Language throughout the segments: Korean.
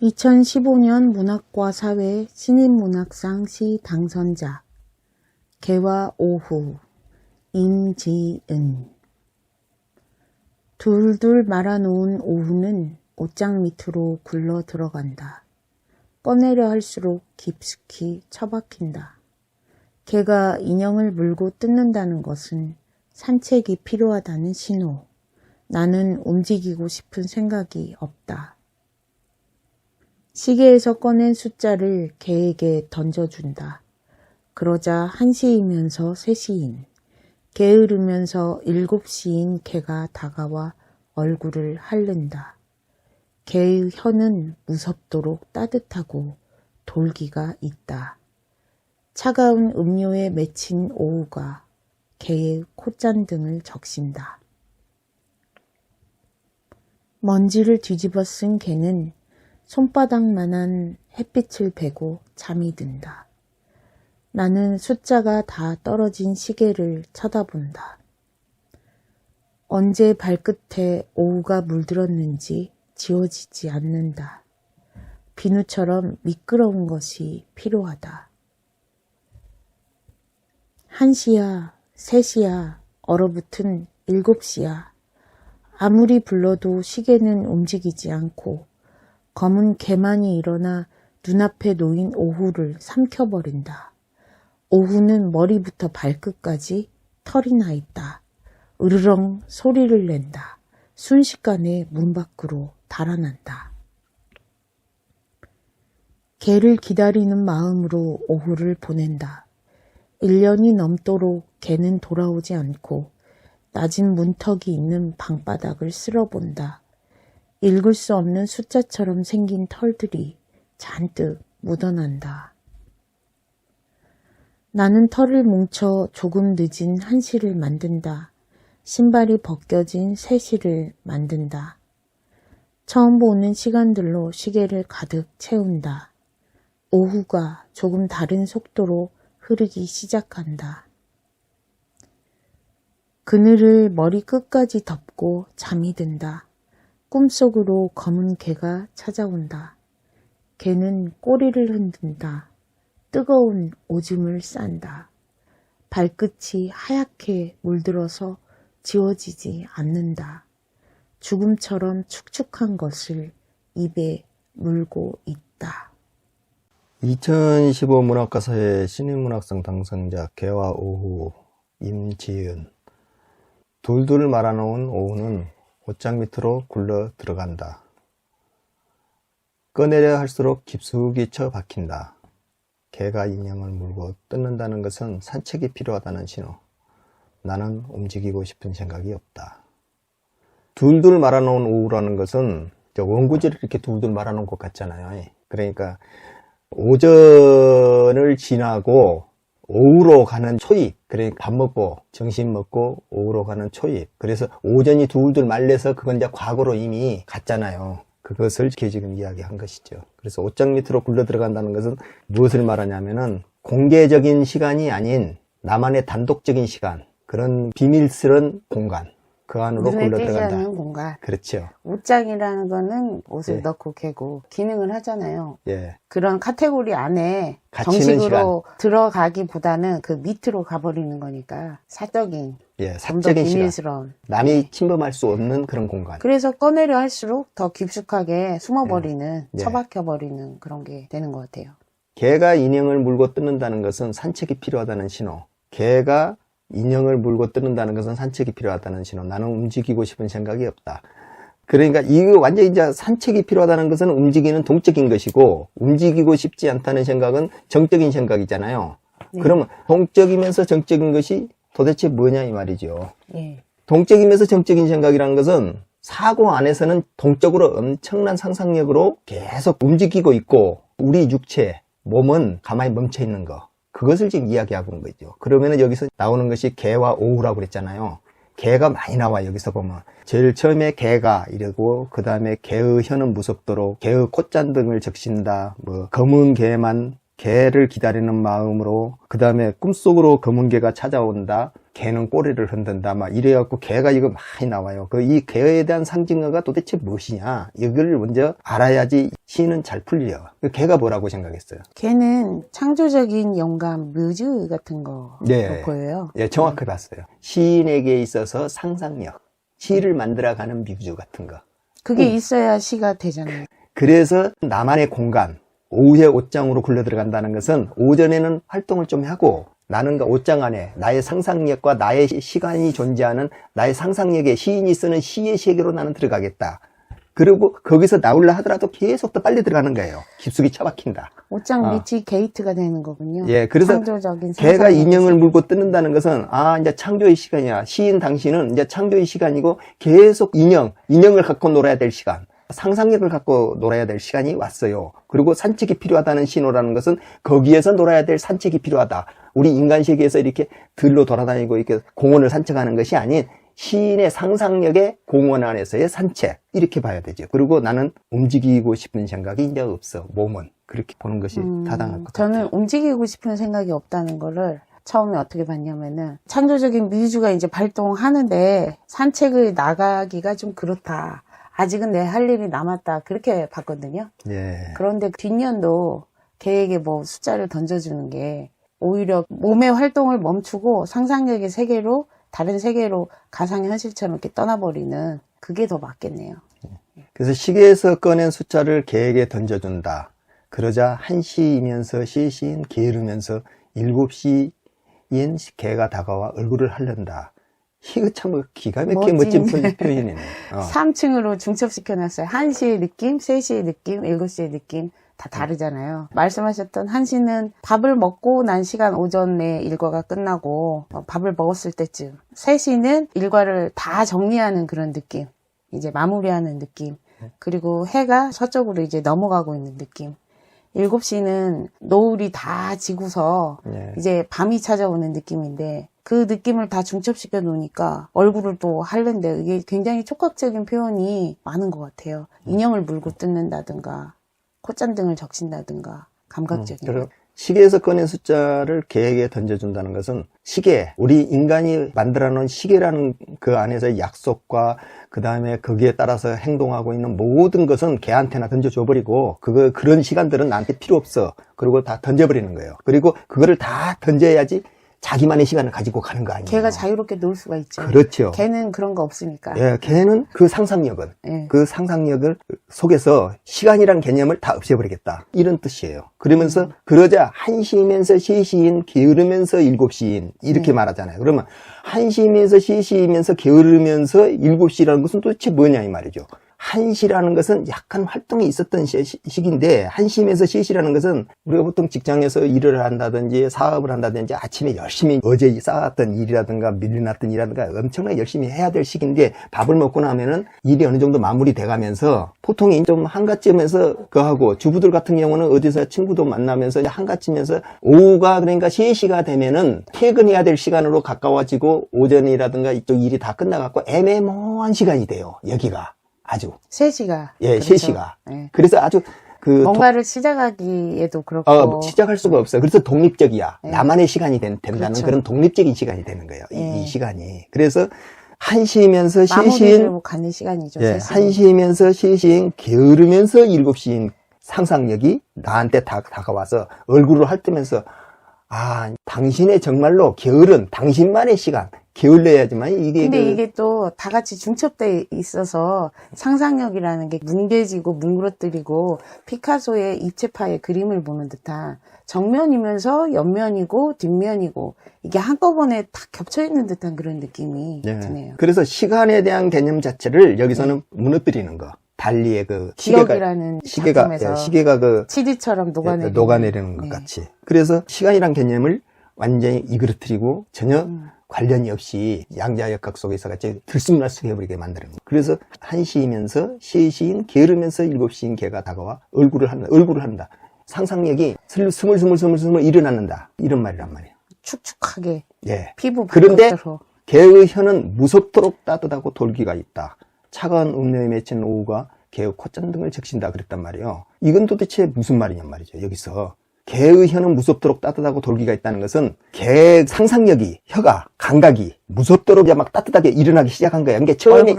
2015년 문학과 사회 신인문학상 시 당선자 개와 오후 임지은. 둘둘 말아놓은 오후는 옷장 밑으로 굴러 들어간다. 꺼내려 할수록 깊숙이 처박힌다. 개가 인형을 물고 뜯는다는 것은 산책이 필요하다는 신호. 나는 움직이고 싶은 생각이 없다. 시계에서 꺼낸 숫자를 개에게 던져준다. 그러자 1시이면서 3시인, 게으르면서 7시인 개가 다가와 얼굴을 핥는다. 개의 혀는 무섭도록 따뜻하고 돌기가 있다. 차가운 음료에 맺힌 오후가 개의 콧잔등을 적신다. 먼지를 뒤집어 쓴 개는 손바닥만한 햇빛을 베고 잠이 든다. 나는 숫자가 다 떨어진 시계를 쳐다본다. 언제 발끝에 오후가 물들었는지 지워지지 않는다. 비누처럼 미끄러운 것이 필요하다. 1시야, 3시야, 얼어붙은 7시야. 아무리 불러도 시계는 움직이지 않고 검은 개만이 일어나 눈앞에 놓인 오후를 삼켜버린다. 오후는 머리부터 발끝까지 털이 나 있다. 으르렁 소리를 낸다. 순식간에 문 밖으로 달아난다. 개를 기다리는 마음으로 오후를 보낸다. 1년이 넘도록 개는 돌아오지 않고 낮은 문턱이 있는 방바닥을 쓸어본다. 읽을 수 없는 숫자처럼 생긴 털들이 잔뜩 묻어난다. 나는 털을 뭉쳐 조금 늦은 1시를 만든다. 신발이 벗겨진 3시를 만든다. 처음 보는 시간들로 시계를 가득 채운다. 오후가 조금 다른 속도로 흐르기 시작한다. 그늘을 머리 끝까지 덮고 잠이 든다. 꿈속으로 검은 개가 찾아온다. 개는 꼬리를 흔든다. 뜨거운 오줌을 싼다. 발끝이 하얗게 물들어서 지워지지 않는다. 죽음처럼 축축한 것을 입에 물고 있다. 2015 문학과사회 신인문학상 당선자 개와 오후 임지은. 둘둘 말아놓은 오후는 옷장 밑으로 굴러 들어간다. 꺼내려 할수록 깊숙이 처박힌다. 개가 인형을 물고 뜯는다는 것은 산책이 필요하다는 신호. 나는 움직이고 싶은 생각이 없다. 둘둘 말아놓은 오후라는 것은 원구지를 이렇게 둘둘 말아놓은 것 같잖아요. 그러니까 오전을 지나고 오후로 가는 초입, 그러니까 밥 먹고 점심 먹고 오후로 가는 초입. 그래서 오전이 둘둘 말려서 그건 이제 과거로 이미 갔잖아요. 그것을 이렇게 지금 이야기한 것이죠. 그래서 옷장 밑으로 굴러 들어간다는 것은 무엇을 말하냐면은 공개적인 시간이 아닌 나만의 단독적인 시간, 그런 비밀스런 공간, 그 안으로 굴러 들어간다. 않는 공간. 그렇죠. 옷장이라는 거는 옷을 예. 넣고 개고 기능을 하잖아요. 예. 그런 카테고리 안에 갇히는 정식으로 들어가기보다는 그 밑으로 가버리는 거니까 사적인, 예, 좀 더 사적인 시간. 비밀스러운. 남이 침범할 수 없는 그런 공간. 그래서 꺼내려 할수록 더 깊숙하게 숨어버리는, 예. 처박혀버리는 그런 게 되는 것 같아요. 개가 인형을 물고 뜯는다는 것은 산책이 필요하다는 신호. 개가 인형을 물고 뜯는다는 것은 산책이 필요하다는 신호. 나는 움직이고 싶은 생각이 없다. 그러니까 이거 완전히 이제 산책이 필요하다는 것은 움직이는 동적인 것이고, 움직이고 싶지 않다는 생각은 정적인 생각이잖아요. 네. 그러면 동적이면서 정적인 것이 도대체 뭐냐 이 말이죠. 예. 동적이면서 정적인 생각이라는 것은 사고 안에서는 동적으로 엄청난 상상력으로 계속 움직이고 있고, 우리 육체, 몸은 가만히 멈춰 있는 거. 그것을 지금 이야기하고 있는 거죠. 그러면은 여기서 나오는 것이 개와 오후라고 그랬잖아요. 개가 많이 나와, 여기서 보면. 제일 처음에 개가 이러고, 그 다음에 개의 혀는 무섭도록, 개의 콧잔등을 적신다, 검은 개만 개를 기다리는 마음으로, 그 다음에 꿈속으로 검은 개가 찾아온다, 개는 꼬리를 흔든다 막 이래갖고 개가 이거 많이 나와요. 이 개에 대한 상징어가 도대체 무엇이냐, 이걸 먼저 알아야지 시는 잘 풀려. 개가 뭐라고 생각했어요? 걔는 창조적인 영감, 뮤즈 같은 거 네. 보여요. 예, 정확히 봤어요. 시인에게 있어서 상상력, 시를 만들어가는 뮤즈 같은 거. 그게 있어야 시가 되잖아요. 그래서 나만의 공간, 오후에 옷장으로 굴러 들어간다는 것은 오전에는 활동을 좀 하고 나는 그 옷장 안에 나의 상상력과 나의 시간이 존재하는 나의 상상력에 시인이 쓰는 시의 세계로 나는 들어가겠다. 그리고 거기서 나올라 하더라도 계속 더 빨리 들어가는 거예요. 깊숙이 처박힌다. 옷장 밑이 게이트가 되는 거군요. 예, 그래서 창조적인 개가 상상력이 인형을 물고 뜯는다는 것은 이제 창조의 시간이야. 시인 당신은 이제 창조의 시간이고 계속 인형을 갖고 놀아야 될 시간, 상상력을 갖고 놀아야 될 시간이 왔어요. 그리고 산책이 필요하다는 신호라는 것은 거기에서 놀아야 될 산책이 필요하다. 우리 인간 세계에서 이렇게 들로 돌아다니고 이렇게 공원을 산책하는 것이 아닌 시인의 상상력의 공원 안에서의 산책, 이렇게 봐야 되죠. 그리고 나는 움직이고 싶은 생각이 이제 없어. 몸은. 그렇게 보는 것이 타당할 것 같아요. 저는 움직이고 싶은 생각이 없다는 거를 처음에 어떻게 봤냐면은 창조적인 뮤즈가 이제 발동하는데 산책을 나가기가 좀 그렇다. 아직은 내 할 일이 남았다. 그렇게 봤거든요. 예. 그런데 뒷년도 걔에게 뭐 숫자를 던져주는 게 오히려 몸의 활동을 멈추고 상상력의 세계로, 다른 세계로 가상현실처럼 이렇게 떠나버리는, 그게 더 맞겠네요. 그래서 시계에서 꺼낸 숫자를 개에게 던져준다. 그러자 1시이면서 시시인 게으르면서 7시인 개가 다가와 얼굴을 핥는다. 이거 참 기가 막히게 멋진 표현이네. 3층으로 중첩시켜놨어요. 1시의 느낌, 3시의 느낌, 7시의 느낌 다 다르잖아요. 말씀하셨던 1시는 밥을 먹고 난 시간, 오전에 일과가 끝나고 밥을 먹었을 때쯤. 3시는 일과를 다 정리하는 그런 느낌, 이제 마무리하는 느낌. 그리고 해가 서쪽으로 이제 넘어가고 있는 느낌. 7시는 노을이 다 지고서 이제 밤이 찾아오는 느낌인데, 그 느낌을 다 중첩시켜 놓으니까 얼굴을 또 핥는데, 이게 굉장히 촉각적인 표현이 많은 것 같아요. 인형을 물고 뜯는다든가 콧잔등을 적신다든가 감각적인 거. 시계에서 꺼낸 숫자를 개에게 던져준다는 것은 시계, 우리 인간이 만들어 놓은 시계라는 그 안에서 약속과 그 다음에 거기에 따라서 행동하고 있는 모든 것은 개한테나 던져줘버리고, 그런 시간들은 나한테 필요 없어. 그리고 다 던져버리는 거예요. 그리고 그거를 다 던져야지 자기만의 시간을 가지고 가는 거 아니에요. 걔가 자유롭게 놀 수가 있죠. 그렇죠. 걔는 그런 거 없으니까. 예, 걔는 그 상상력을, 예. 그 상상력을 속에서 시간이란 개념을 다 없애버리겠다. 이런 뜻이에요. 그러면서, 그러자 1시면서 3시인, 게으르면서 7시인, 이렇게 말하잖아요. 그러면 1시면서 3시면서 게으르면서 7시라는 것은 도대체 뭐냐, 이 말이죠. 1시라는 것은 약간 활동이 있었던 시기인데, 1시면서 3시라는 것은 우리가 보통 직장에서 일을 한다든지 사업을 한다든지 아침에 열심히 어제 쌓았던 일이라든가 밀려났던 일이라든가 엄청나게 열심히 해야 될 시기인데, 밥을 먹고 나면은 일이 어느 정도 마무리돼 가면서 보통 좀 한가쯤에서 하고, 주부들 같은 경우는 어디서 친구도 만나면서 한가쯤에서 오후가, 그러니까 3시가 되면은 퇴근해야 될 시간으로 가까워지고 오전이라든가 이쪽 일이 다 끝나갖고 애매모호한 시간이 돼요. 여기가. 아주. 3시가. 예, 그렇죠. 3시가. 예. 그래서 아주 뭔가를 시작하기에도 그렇고. 시작할 수가 없어요. 그래서 독립적이야. 예. 나만의 시간이 된다는 그렇죠. 그런 독립적인 시간이 되는 거예요. 예. 이 시간이. 그래서 1시면서 마무리를 3시인, 갖는 시간이죠. 예, 3시는. 1시면서 3시인, 게으르면서 7시인 상상력이 나한테 다가와서 얼굴을 핥으면서, 당신의 정말로 게으른 당신만의 시간, 게을러야지만 근데 이게 또 다 같이 중첩돼 있어서 상상력이라는 게 뭉개지고 뭉그러뜨리고 피카소의 입체파의 그림을 보는 듯한, 정면이면서 옆면이고 뒷면이고 이게 한꺼번에 탁 겹쳐 있는 듯한 그런 느낌이 드네요. 그래서 시간에 대한 개념 자체를 여기서는 무너뜨리는 거. 달리의 기억이라는 작품에서 시계가 치즈처럼 녹아내리는 것 같이. 그래서 시간이란 개념을 완전히 이그러뜨리고 전혀 관련이 없이 양자역학 속에서 같이 들쑥날쑥 해버리게 만드는 거예요. 그래서 1시이면서 3시인, 게으르면서 7시인 개가 다가와 얼굴을 한다. 상상력이 스물스물 일어난다. 이런 말이란 말이에요. 축축하게. 예. 피부 그런데 반쪽으로. 개의 혀는 무섭도록 따뜻하고 돌기가 있다. 차가운 음료에 맺힌 오후가 개의 콧잔등을 적신다 그랬단 말이에요. 이건 도대체 무슨 말이냔 말이죠. 여기서 개의 혀는 무섭도록 따뜻하고 돌기가 있다는 것은 개의 상상력이, 혀가, 감각이 무섭도록 막 따뜻하게 일어나기 시작한 거야. 그러니까 처음에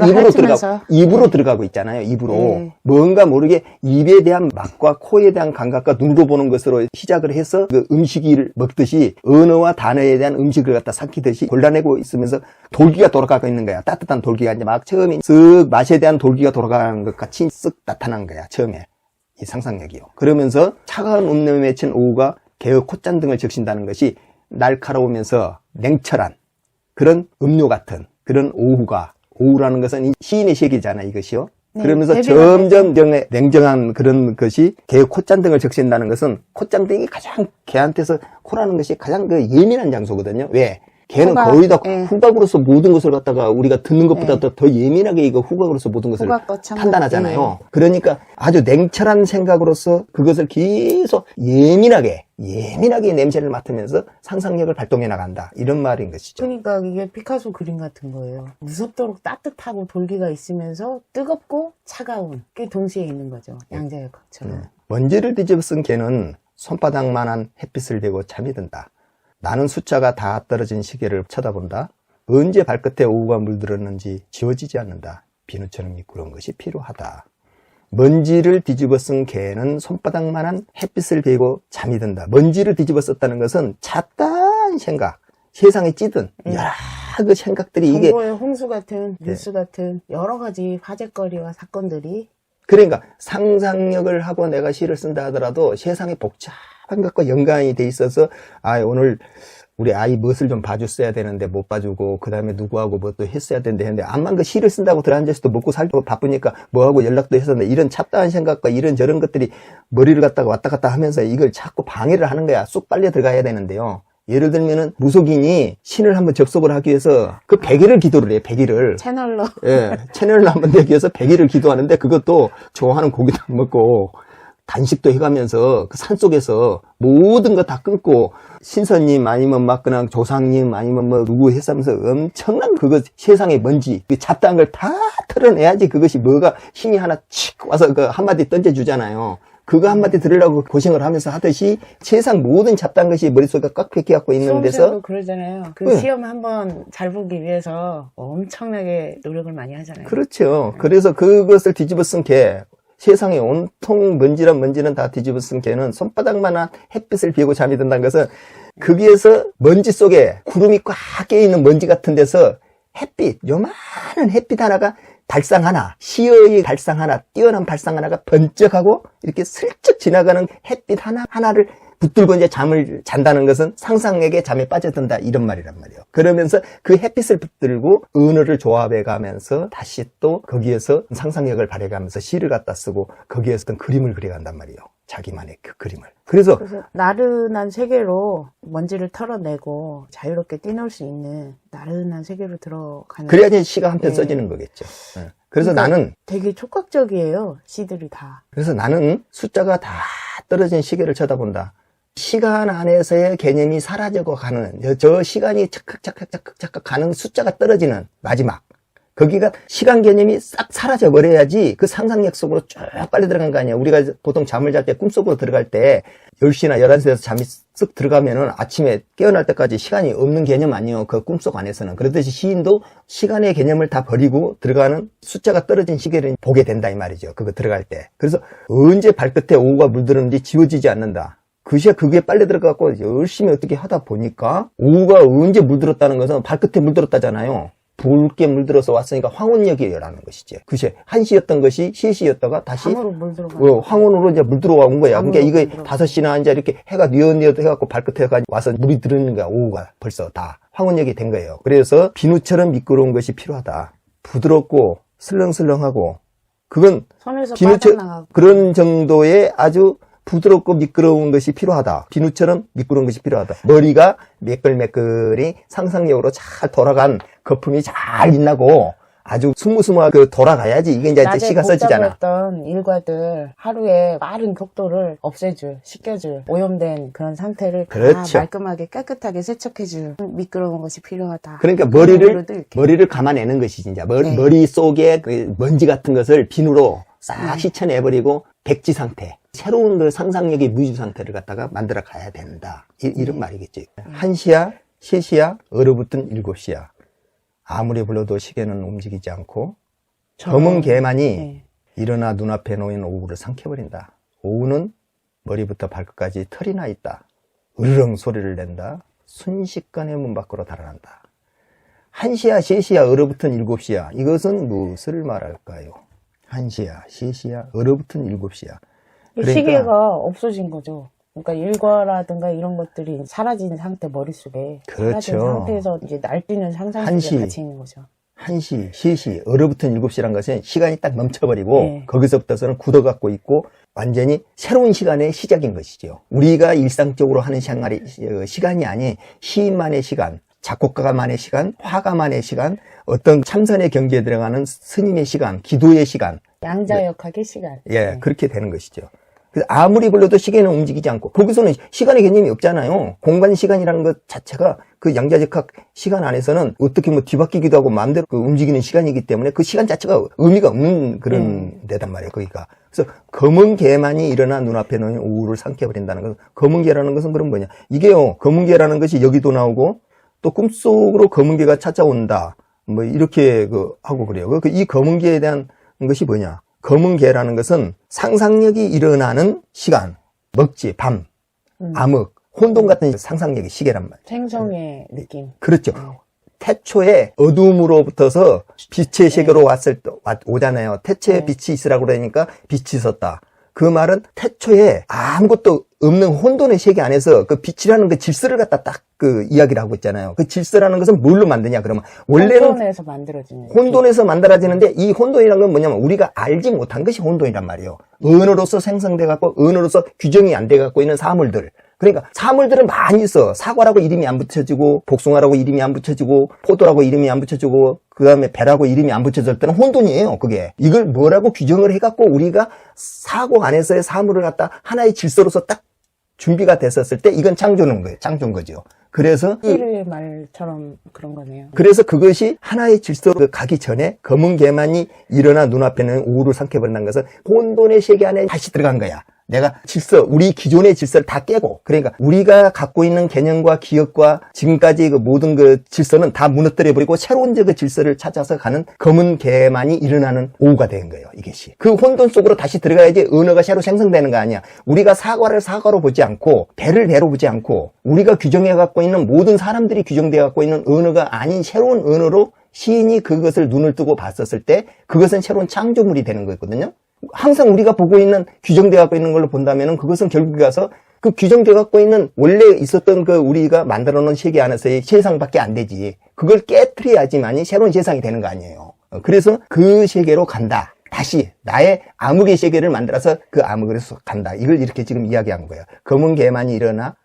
입으로 들어가고 있잖아요. 입으로. 네. 뭔가 모르게 입에 대한 맛과 코에 대한 감각과 눈으로 보는 것으로 시작을 해서 그 음식을 먹듯이 언어와 단어에 대한 음식을 갖다 삭히듯이 골라내고 있으면서 돌기가 돌아가고 있는 거야. 따뜻한 돌기가 이제 막 처음에 쓱 맛에 대한 돌기가 돌아가는 것 같이 쓱 나타난 거야. 처음에. 이 상상력이요. 그러면서 차가운 음lem에 맺힌 오후가 개의 콧잔 등을 적신다는 것이 날카로우면서 냉철한 그런 음료 같은 그런 오후라는 것은 이 시인의 세계잖아요, 이것이요. 네, 그러면서 점점 냉정한 그런 것이 개의 콧잔 등을 적신다는 것은 콧잔 등이 가장 개한테서 코라는 것이 가장 그 예민한 장소거든요. 왜? 걔는 후각, 거의 다 예. 후각으로서 모든 것을 갖다가 우리가 듣는 것보다 더 예민하게 이거 후각으로서 모든 것을 판단하잖아요. 예. 그러니까 아주 냉철한 생각으로서 그것을 계속 예민하게 냄새를 맡으면서 상상력을 발동해 나간다. 이런 말인 것이죠. 그러니까 이게 피카소 그림 같은 거예요. 무섭도록 따뜻하고 돌기가 있으면서 뜨겁고 차가운 게 동시에 있는 거죠. 양자역학처럼. 먼지를 뒤집어 쓴 개는 손바닥만한 햇빛을 대고 잠이 든다. 나는 숫자가 다 떨어진 시계를 쳐다본다. 언제 발끝에 오후가 물들었는지 지워지지 않는다. 비누처럼 미끄러운 것이 필요하다. 먼지를 뒤집어 쓴 개는 손바닥만한 햇빛을 대고 잠이 든다. 먼지를 뒤집어 썼다는 것은 잡다한 생각, 세상에 찌든 여러 그 생각들이 이게 정보의 홍수 같은 뉴스 같은 여러 가지 화제거리와 사건들이 그러니까 상상력을 하고 내가 시를 쓴다 하더라도 세상에 복잡한 것과 연관이 돼 있어서 오늘 우리 아이 무엇을 좀 봐줬어야 되는데 못 봐주고 그 다음에 누구하고 뭐 또 했어야 되는데 했는데 암만 그 시를 쓴다고 들어앉아서 또 먹고 살고 바쁘니까 뭐하고 연락도 했었는데 이런 잡다한 생각과 이런 저런 것들이 머리를 갖다가 왔다 갔다 하면서 이걸 자꾸 방해를 하는 거야. 쑥 빨려 들어가야 되는데요. 예를 들면은 무속인이 신을 한번 접속을 하기 위해서 그 100일을 기도를 해요. 100일을. 채널로. 예, 채널을 한번 내기 위해서 100일을 기도하는데 그것도 좋아하는 고기도 안 먹고 단식도 해가면서 그 산속에서 모든 거 다 끊고 신선님 아니면 막 그냥 조상님 아니면 뭐 누구 했으면서 엄청난 그거 세상의 먼지 그 잡다한 걸 다 털어내야지 그것이 뭐가 힘이 하나 칙 와서 그 한마디 던져주잖아요. 그거 한마디 들으려고 고생을 하면서 하듯이 세상 모든 잡다한 것이 머릿속에 꽉 뺏겨갖고 있는 데서 그러잖아요. 그 네. 시험 한번 잘 보기 위해서 엄청나게 노력을 많이 하잖아요. 그렇죠. 그래서 그것을 뒤집어 쓴 개 세상에 온통 먼지는 다 뒤집어 쓴 개는 손바닥만한 햇빛을 비우고 잠이 든다는 것은 거기에서 먼지 속에 구름이 꽉 깨있는 먼지 같은 데서 햇빛, 요만한 햇빛 하나가 발상 하나, 시어의 발상 하나, 뛰어난 발상 하나가 번쩍하고 이렇게 슬쩍 지나가는 햇빛 하나를 붙들고 이제 잠을 잔다는 것은 상상에게 잠에 빠져든다 이런 말이란 말이에요. 그러면서 그 햇빛을 붙들고 언어를 조합해 가면서 다시 또 거기에서 상상력을 발휘하면서 시를 갖다 쓰고 거기에서 어떤 그림을 그려간단 말이에요. 자기만의 그 그림을. 그래서 나른한 세계로 먼지를 털어내고 자유롭게 뛰놀 수 있는 나른한 세계로 들어가는. 그래야지 시가 한 편 써지는 거겠죠. 그래서 나는 되게 촉각적이에요. 시들이 다. 그래서 나는 숫자가 다 떨어진 시계를 쳐다본다. 시간 안에서의 개념이 사라져고 가는 저 시간이 착각 가는 숫자가 떨어지는 마지막 거기가 시간 개념이 싹 사라져 버려야지 그 상상력 속으로 쭉 빨리 들어간 거 아니야. 우리가 보통 잠을 잘 때 꿈속으로 들어갈 때 10시나 11시에서 잠이 쓱 들어가면은 아침에 깨어날 때까지 시간이 없는 개념 아니에요. 그 꿈속 안에서는. 그렇듯이 시인도 시간의 개념을 다 버리고 들어가는 숫자가 떨어진 시계를 보게 된다 이 말이죠. 그거 들어갈 때. 그래서 언제 발끝에 오후가 물들었는지 지워지지 않는다. 그게 빨리 들어가고 열심히 어떻게 하다 보니까 오후가 언제 물들었다는 것은 발끝에 물들었다잖아요. 붉게 물들어서 왔으니까 황혼역이라는 것이지. 그것이 1시였던 것이 3시였다가 다시 황혼으로 이제 물들어온 거야. 그러니까 이거 5시나 이제 이렇게 해가 뉘어뉘어도 해갖고 발끝에 와서 물이 들어있는 거야. 오후가 벌써 다 황혼역이 된 거예요. 그래서 비누처럼 미끄러운 것이 필요하다. 부드럽고 슬렁슬렁하고 그건 비누처럼 그런 정도의 아주 부드럽고 미끄러운 것이 필요하다. 비누처럼 미끄러운 것이 필요하다. 머리가 매끌매끌이 상상력으로 잘 돌아간 거품이 잘 빛나고 아주 스무스무하게 돌아가야지 이게 이제 시가 써지잖아. 복잡했던 일과들 하루에 빠른 속도를 없애줄, 씻겨줄, 오염된 그런 상태를 그렇죠. 다 말끔하게 깨끗하게 세척해줄 미끄러운 것이 필요하다. 그러니까 머리를 감아내는 것이 진짜 머리 속에 그 먼지 같은 것을 비누로 싹 씻어내버리고 백지 상태. 새로운 그 상상력의 무주 상태를 갖다가 만들어 가야 된다. 이런 말이겠죠. 1시야, 3시야, 얼어붙은 7시야. 아무리 불러도 시계는 움직이지 않고 검은 개만이 네. 일어나 눈앞에 놓인 오후를 삼켜버린다. 오후는 머리부터 발끝까지 털이 나 있다. 으르렁 소리를 낸다. 순식간에 문 밖으로 달아난다. 1시야, 3시야, 얼어붙은 7시야. 이것은 무엇을 말할까요? 1시야, 3시야, 얼어붙은 7시야. 그러니까 시계가 없어진 거죠. 그러니까 일과라든가 이런 것들이 사라진 상태, 머릿속에 사라진 그렇죠. 상태에서 이제 날뛰는 상상 속에 같이 있는 거죠. 1시, 3시, 얼어붙은 7시란 것은 시간이 딱 멈춰버리고 네. 거기서부터서는 굳어갖고 있고 완전히 새로운 시간의 시작인 것이죠. 우리가 일상적으로 하는 시간이 아닌 시인만의 시간, 작곡가만의 시간, 화가만의 시간, 어떤 참선의 경지에 들어가는 스님의 시간, 기도의 시간. 양자역학의 시간. 예, 네. 그렇게 되는 것이죠. 그래서 아무리 불러도 시계는 움직이지 않고 거기서는 시간의 개념이 없잖아요. 공간 시간이라는 것 자체가 그 양자역학 시간 안에서는 어떻게 뭐 뒤바뀌기도 하고 마음대로 움직이는 시간이기 때문에 그 시간 자체가 의미가 없는 그런 데단 말이에요. 거기가. 그래서 검은 개만이 일어나 눈앞에 놓인 오후를 삼켜버린다는 것은, 검은 개라는 것은 그럼 뭐냐? 이게요, 검은 개라는 것이 여기도 나오고 또 꿈속으로 검은 개가 찾아온다. 뭐 이렇게 하고 그래요. 이 검은 개에 대한 것이 뭐냐? 검은 개라는 것은 상상력이 일어나는 시간, 먹지, 밤, 암흑, 혼돈 같은 상상력의 시계란 말이에요. 생성의 느낌. 그렇죠. 태초에 어둠으로부터서 빛의 세계로 오잖아요. 태초에 빛이 있으라고 그러니까 빛이 있었다. 그 말은 태초에 아무것도 없는 혼돈의 세계 안에서 그 빛이라는 그 질서를 갖다 딱 이야기를 하고 있잖아요. 그 질서라는 것은 뭘로 만드냐 그러면 원래는 혼돈에서 만들어지는. 혼돈에서 만들어지는데 이 혼돈이라는 건 뭐냐면 우리가 알지 못한 것이 혼돈이란 말이에요. 언어로서 생성돼 갖고 언어로서 규정이 안 돼 갖고 있는 사물들. 그러니까 사물들은 많이 있어. 사과라고 이름이 안 붙여지고 복숭아라고 이름이 안 붙여지고 포도라고 이름이 안 붙여지고 그 다음에 배라고 이름이 안 붙여질 때는 혼돈이에요. 그게. 이걸 뭐라고 규정을 해갖고 우리가 사고 안에서의 사물을 갖다 하나의 질서로서 딱 준비가 됐었을 때 이건 창조는 거예요. 창조인 거죠. 그래서 의 말처럼 그런 거네요. 그래서 그것이 하나의 질서로 가기 전에 검은 개만이 일어나 눈앞에는 오후를 삼켜버린다는 것은 혼돈의 세계 안에 다시 들어간 거야. 내가 질서, 우리 기존의 질서를 다 깨고, 그러니까 우리가 갖고 있는 개념과 기억과 지금까지 그 모든 그 질서는 다 무너뜨려버리고 새로운 그 질서를 찾아서 가는 검은 개만이 일어나는 오후가 된 거예요, 이것이. 그 혼돈 속으로 다시 들어가야지 언어가 새로 생성되는 거 아니야. 우리가 사과를 사과로 보지 않고, 배를 배로 보지 않고, 우리가 규정해 갖고 있는 모든 사람들이 규정되어 갖고 있는 언어가 아닌 새로운 언어로 시인이 그것을 눈을 뜨고 봤었을 때, 그것은 새로운 창조물이 되는 거거든요. 항상 우리가 보고 있는 규정되어 갖고 있는 걸로 본다면은 그것은 결국에 가서 그 규정되어 갖고 있는 원래 있었던 그 우리가 만들어 놓은 세계 안에서의 세상밖에 안 되지. 그걸 깨트려야지만이 새로운 세상이 되는 거 아니에요. 그래서 그 세계로 간다. 다시 나의 암흑의 세계를 만들어서 그 암흑에서 간다. 이걸 이렇게 지금 이야기한 거예요. 검은 개만이 일어나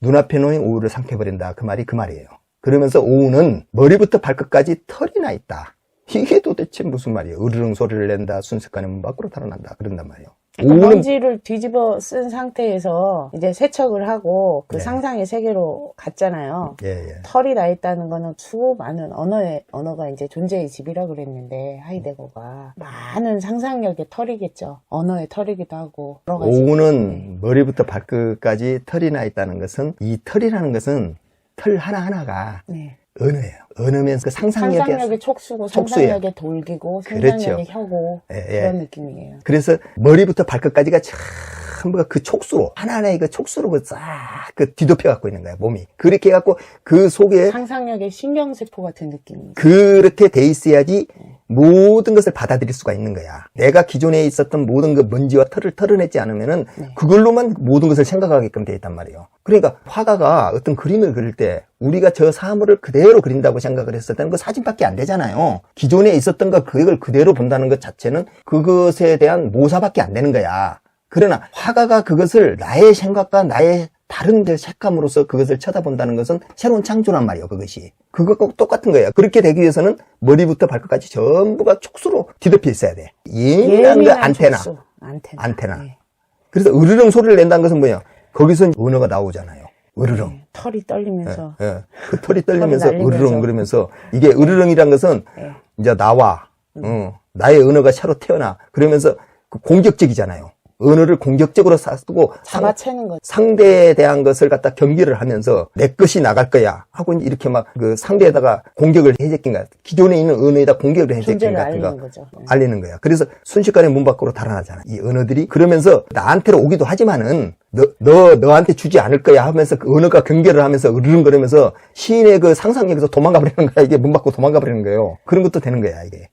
눈앞에 놓인 오후를 삼켜버린다. 그 말이 그 말이에요. 그러면서 오후는 머리부터 발끝까지 털이 나 있다. 이게 도대체 무슨 말이에요? 으르렁 소리를 낸다. 순식간에 문 밖으로 달아난다. 그런단 말이에요. 그러니까 먼지를 뒤집어 쓴 상태에서 이제 세척을 하고 그 네. 상상의 세계로 갔잖아요. 예. 털이 나 있다는 거는 수많은 언어가 이제 존재의 집이라 그랬는데 하이데거가 많은 상상력의 털이겠죠. 언어의 털이기도 하고 여러 가지. 오후는 머리부터 발끝까지 털이 나 있다는 것은 이 털이라는 것은 털 하나하나가 네. 언어예요. 언어면 그 상상력의 촉수고 촉수예요. 상상력의 돌기고 그렇죠. 상상력의 혀고 예. 그런 느낌이에요. 그래서 머리부터 발끝까지가 전부 그 촉수로 하나하나의 그 촉수로 싹 뒤덮여 갖고 있는 거야 몸이. 그렇게 해갖고 그 속에 상상력의 신경세포 같은 느낌이죠. 그렇게 돼 있어야지 모든 것을 받아들일 수가 있는 거야. 내가 기존에 있었던 모든 그 먼지와 털을 털어내지 않으면은 그걸로만 모든 것을 생각하게끔 돼 있단 말이에요. 그러니까 화가가 어떤 그림을 그릴 때 우리가 저 사물을 그대로 그린다고 생각을 했을 때는 그 사진밖에 안 되잖아요. 기존에 있었던 그걸 그대로 본다는 것 자체는 그것에 대한 모사밖에 안 되는 거야. 그러나 화가가 그것을 나의 생각과 나의 다른 색감으로서 그것을 쳐다본다는 것은 새로운 창조란 말이에요. 그것이. 그것과 똑같은 거예요. 그렇게 되기 위해서는 머리부터 발끝까지 전부가 촉수로 뒤덮여 있어야 돼. 예민한 그 안테나. 촉수. 안테나. 네. 그래서 으르렁 소리를 낸다는 것은 뭐예요? 거기서 언어가 나오잖아요. 으르렁. 네. 털이 떨리면서. 예. 그 털이 떨리면서 털이 으르렁 날리면서. 그러면서 이게 으르렁이란 것은 이제 나와. 나의 언어가 새로 태어나. 그러면서 공격적이잖아요. 언어를 공격적으로 쓰고 잡아채는 거죠. 상대에 대한 것을 갖다 경기를 하면서 내 것이 나갈 거야 하고 이렇게 막 그 상대에다가 공격을 해제낀 거야. 기존에 있는 언어에다 공격을 해제낀 존재를 같은 거 알리는 거죠. 알리는 거야. 그래서 순식간에 문 밖으로 달아나잖아. 이 언어들이 그러면서 나한테로 오기도 하지만은 너한테 주지 않을 거야 하면서 그 언어가 경계를 하면서 으르렁거리면서 시인의 그 상상력에서 도망가 버리는 거야. 이게 문 밖으로 도망가 버리는 거예요. 그런 것도 되는 거야 이게.